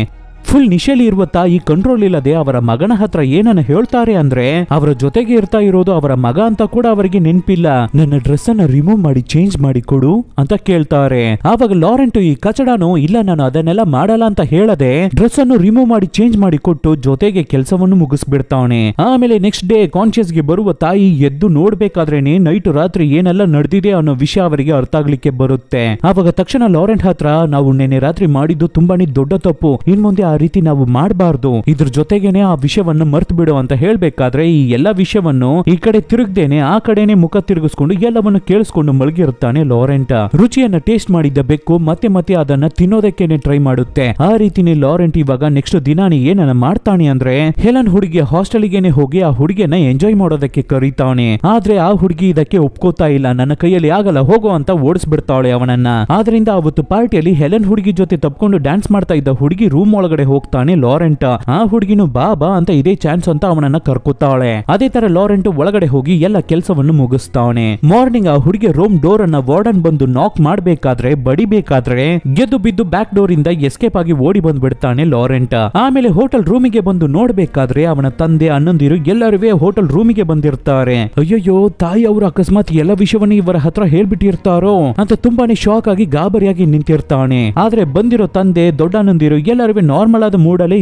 ಫುಲ್ ನಿಶೆಲಿ ಇರುವ ತಾಯಿ ಕಂಟ್ರೋಲ್ ಇಲ್ಲದೆ ಅವರ ಮಗನ ಹತ್ರ ಏನನ್ನ ಹೇಳ್ತಾರೆ ಅಂದ್ರೆ, ಅವರ ಜೊತೆಗೆ ಇರ್ತಾ ಇರೋದು ಅವರ ಮಗ ಅಂತ ಕೂಡ ಅವರಿಗೆ ನೆನ್ಪಿಲ್ಲ, ನನ್ನ ಡ್ರೆಸ್ ಅನ್ನ ರಿಮೂವ್ ಮಾಡಿ ಚೇಂಜ್ ಮಾಡಿ ಕೊಡು ಅಂತ ಕೇಳ್ತಾರೆ. ಆವಾಗ ಲಾರೆಂಟ್ ಈ ಕಚಡನು, ಇಲ್ಲ ನಾನು ಅದನ್ನೆಲ್ಲ ಮಾಡಲ್ಲ ಅಂತ ಹೇಳದೆ ಡ್ರೆಸ್ ಅನ್ನು ರಿಮೂವ್ ಮಾಡಿ ಚೇಂಜ್ ಮಾಡಿ ಕೊಟ್ಟು ಜೊತೆಗೆ ಕೆಲಸವನ್ನು ಮುಗಿಸ್ಬಿಡ್ತಾನೆ. ಆಮೇಲೆ ನೆಕ್ಸ್ಟ್ ಡೇ ಕಾನ್ಶಿಯಸ್ ಗೆ ಬರುವ ತಾಯಿ ಎದ್ದು ನೋಡ್ಬೇಕಾದ್ರೇನೆ ನೈಟ್ ರಾತ್ರಿ ಏನೆಲ್ಲ ನಡೆದಿದೆ ಅನ್ನೋ ವಿಷಯ ಅವರಿಗೆ ಅರ್ಥ ಆಗ್ಲಿಕ್ಕೆ ಬರುತ್ತೆ. ಆವಾಗ ತಕ್ಷಣ ಲಾರೆಂಟ್ ಹತ್ರ, ನಾವು ನೆನ್ನೆ ರಾತ್ರಿ ಮಾಡಿದ್ದು ತುಂಬಾನೇ ದೊಡ್ಡ ತಪ್ಪು, ಇನ್ ಮುಂದೆ ಆ ರೀತಿ ನಾವು ಮಾಡಬಾರ್ದು, ಇದ್ರ ಜೊತೆಗೇನೆ ಆ ವಿಷಯವನ್ನು ಮರ್ತು ಬಿಡು ಅಂತ ಹೇಳ್ಬೇಕಾದ್ರೆ ಈ ಎಲ್ಲ ವಿಷಯವನ್ನು ಈ ಕಡೆ ತಿರುಗ್ದೇನೆ ಆ ಕಡೆನೆ ಮುಖ ತಿರುಗಿಸ್ಕೊಂಡು ಎಲ್ಲವನ್ನು ಕೇಳಿಸ್ಕೊಂಡು ಮಲಗಿರುತ್ತಾನೆ ಲಾರೆಂಟ್. ರುಚಿಯನ್ನ ಟೇಸ್ಟ್ ಮಾಡಿದ್ದ ಬೆಕ್ಕು ಮತ್ತೆ ಮತ್ತೆ ಅದನ್ನ ತಿನ್ನೋದಕ್ಕೇನೆ ಟ್ರೈ ಮಾಡುತ್ತೆ. ಆ ರೀತಿನೇ ಲಾರೆಂಟ್ ಇವಾಗ ನೆಕ್ಸ್ಟ್ ದಿನಾನೇ ಏನನ್ನ ಮಾಡ್ತಾನೆ ಅಂದ್ರೆ, ಹೆಲನ್ ಹುಡುಗಿ ಹಾಸ್ಟೆಲ್ಗೆನೆ ಹೋಗಿ ಆ ಹುಡುಗಿಯನ್ನ ಎಂಜಾಯ್ ಮಾಡೋದಕ್ಕೆ ಕರೀತಾನೆ. ಆದ್ರೆ ಆ ಹುಡುಗಿ ಇದಕ್ಕೆ ಒಪ್ಕೋತಾ ಇಲ್ಲ, ನನ್ನ ಕೈಯಲ್ಲಿ ಆಗಲ್ಲ ಹೋಗೋ ಅಂತ ಓಡಿಸ್ಬಿಡ್ತಾಳೆ ಅವನನ್ನ. ಆದ್ರಿಂದ ಅವತ್ತು ಪಾರ್ಟಿಯಲ್ಲಿ ಹೆಲನ್ ಹುಡುಗಿ ಜೊತೆ ತಪ್ಕೊಂಡು ಡ್ಯಾನ್ಸ್ ಮಾಡ್ತಾ ಇದ್ದ ಹುಡುಗಿ ರೂಮ್ ಒಳಗಡೆ ಹೋಗ್ತಾನೆ ಲಾರೆಂಟ್. ಆ ಹುಡುಗಿನು ಬಾ ಅಂತ ಇದೇ ಚಾನ್ಸ್ ಅಂತ ಅವನನ್ನ ಕರ್ಕೋತಾಳೆ. ಅದೇ ತರ ಲಾರೆಂಟ್ ಒಳಗಡೆ ಹೋಗಿ ಎಲ್ಲ ಕೆಲಸವನ್ನು ಮುಗಿಸ್ತಾನೆ. ಮಾರ್ನಿಂಗ್ ಆ ಹುಡುಗಿ ರೂಮ್ ಡೋರ್ ಅನ್ನ ವಾರ್ಡನ್ ಬಂದು ನಾಕ್ ಮಾಡಬೇಕಾದ್ರೆ ಬಡಿಬೇಕಾದ್ರೆ ಗೆದ್ದು ಬಿದ್ದು ಬ್ಯಾಕ್ ಡೋರ್ ಇಂದ ಎಸ್ಕೇಪ್ ಆಗಿ ಓಡಿ ಬಂದ್ಬಿಡ್ತಾನೆ ಲಾರೆಂಟ್. ಆಮೇಲೆ ಹೋಟೆಲ್ ರೂಮಿಗೆ ಬಂದು ನೋಡ್ಬೇಕಾದ್ರೆ ಅವನ ತಂದೆ ಅಣ್ಣಂದಿರು ಎಲ್ಲರೂ ಹೋಟೆಲ್ ರೂಮಿಗೆ ಬಂದಿರ್ತಾರೆ. ಅಯ್ಯಯ್ಯೋ, ತಾಯಿ ಅವರು ಅಕಸ್ಮಾತ್ ಎಲ್ಲ ವಿಷಯವನ್ನು ಇವರ ಹತ್ರ ಹೇಳ್ಬಿಟ್ಟಿರ್ತಾರೋ ಅಂತ ತುಂಬಾನೇ ಶಾಕ್ ಆಗಿ ಗಾಬರಿಯಾಗಿ ನಿಂತಿರ್ತಾನೆ. ಆದ್ರೆ ಬಂದಿರೋ ತಂದೆ ದೊಡ್ಡ ಅಣ್ಣಂದಿರು ಎಲ್ಲರೂ ನಾರ್ಮಲ್ ಆದ ಮೂಡಲ್ಲೇ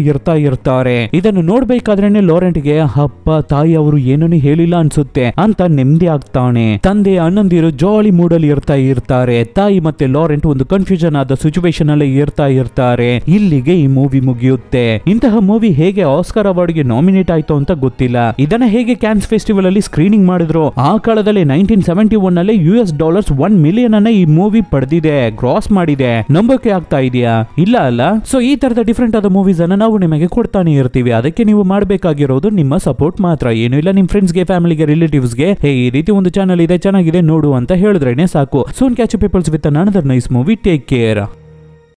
ಇರ್ತಾರೆ. ಇದನ್ನು ನೋಡ್ಬೇಕಾದ್ರೇನೆ ಲಾರೆಂಟ್ಗೆ, ಅಪ್ಪ ತಾಯಿ ಅವರು ಏನನ್ನು ಹೇಳಿಲ್ಲ ಅನ್ಸುತ್ತೆ ಅಂತ ನೆಮ್ಮದಿ ಆಗ್ತಾನೆ. ತಂದೆ ಅಣ್ಣಂದಿರು ಜಾಲಿ ಮೂಡಲ್ಲಿ ಇರ್ತಾರೆ. ತಾಯಿ ಮತ್ತೆ ಲಾರೆಂಟ್ ಒಂದು ಕನ್ಫ್ಯೂಷನ್ ಆದ ಸಿಚುವೇಶನ್ ಅಲ್ಲಿ ಇರ್ತಾರೆ. ಇಲ್ಲಿಗೆ ಈ ಮೂವಿ ಮುಗಿಯುತ್ತೆ. ಇಂತಹ ಮೂವಿ ಹೇಗೆ ಆಸ್ಕರ್ ಅವಾರ್ಡ್ ಗೆ ನಾಮಿನೇಟ್ ಆಯ್ತು ಅಂತ ಗೊತ್ತಿಲ್ಲ. ಇದನ್ನ ಹೇಗೆ ಕ್ಯಾನ್ಸ್ ಫೆಸ್ಟಿವಲ್ ಅಲ್ಲಿ ಸ್ಕ್ರೀನಿಂಗ್ ಮಾಡಿದ್ರು. ಆ ಕಾಲದಲ್ಲಿ 1971 ನಲ್ಲಿ $1 million ಅನ್ನ ಈ ಮೂವಿ ಪಡೆದಿದೆ, ಗ್ರಾಸ್ ಮಾಡಿದೆ. ನಂಬಕ್ಕೆ ಆಗ್ತಾ ಇದೆಯಾ? ಇಲ್ಲ ಅಲ್ಲ. ಸೊ ಈ ತರದ ಡಿಫರೆಂಟ್ ಆದ ಮೂವೀಸ್ ಅನ್ನ ನಾವು ನಿಮಗೆ ಕೊಡ್ತಾನೆ ಇರ್ತೀವಿ. ಅದಕ್ಕೆ ನೀವು ಮಾಡಬೇಕಾಗಿರೋದು ನಿಮ್ಮ ಸಪೋರ್ಟ್ ಮಾತ್ರ, ಏನು ಇಲ್ಲ ನಿಮ್ ಫ್ರೆಂಡ್ಸ್ಗೆ, ಫ್ಯಾಮಿಲಿಗೆ, ರಿಲೇಟಿವ್ಸ್ಗೆ ಈ ರೀತಿ ಒಂದು ಚಾನಲ್ ಇದೆ ಚೆನ್ನಾಗಿದೆ ನೋಡು ಅಂತ ಹೇಳಿದ್ರೇನೆ ಸಾಕು. Soon catch you peoples with another nice movie. Take care.